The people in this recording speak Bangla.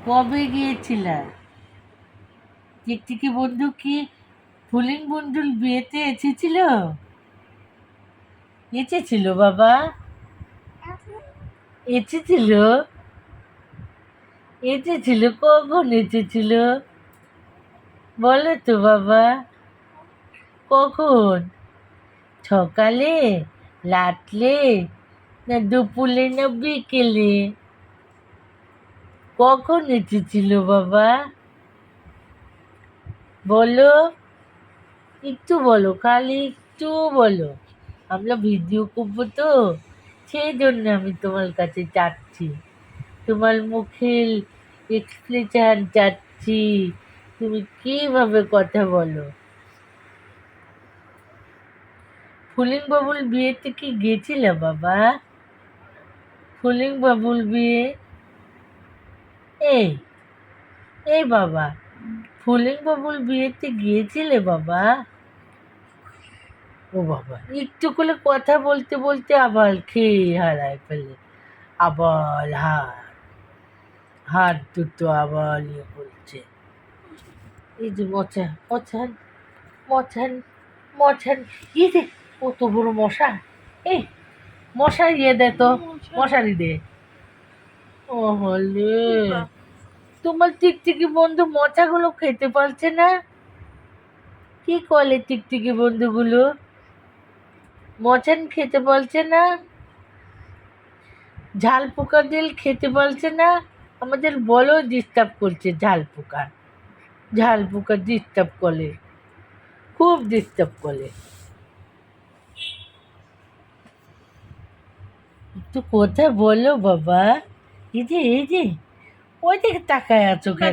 কবে গিয়েছিলা? টিকটিকি বন্ধু কি ফুলিং বন্ধুর বিয়েতে এসেছিল? এসেছিল বাবা, এসেছিল। এসেছিল, কখন এসেছিল বলো তো বাবা? কখন? সকালে, রাত্রে, না দুপুরে, না বিকেলে? কখন এসেছিল বাবা বলো? একটু বলো, খালি একটু বলো। আমরা ভিডিও করবো তো, সেই জন্য আমি তোমার কাছে চাচ্ছি, তোমার মুখের এক্সপ্রেশন চাচ্ছি, তুমি কিভাবে কথা বলো। ফুলিং বাবুল বিয়েতে কি গেছিলে বাবা? ফুলিং বাবুল বিয়ে, এই এই বাবা, ফুলিং বাবুল বিয়েতে গিয়েছিলে বাবা? ও বাবা, একটু করে কথা বলতে বলতে আবার খেয়ে হারায় ফেলে, আবার হাত দুটো আবার ইয়ে করছে। এই যে মশান মশান মশান, এই যে কত বড় মশা! এই মশারি দিয়ে দে তো, মশারি দে। ও হলে তোমার টিকটিকি বন্ধু মশাগুলো খেতে পারছে না? কি করলে টিকটিকি বন্ধুগুলো? মশান খেতে পারছে না, ঝাল পোকা দিল খেতে পারছে না। আমাদের বড় ডিস্টার্ব করছে ঝাল পোকা। ঝাল পোকা ডিস্টার্ব করে, খুব ডিস্টার্ব করে। একটু কথা বলো বাবা। এই যে ওই দিকে তাকায় আছো কেন?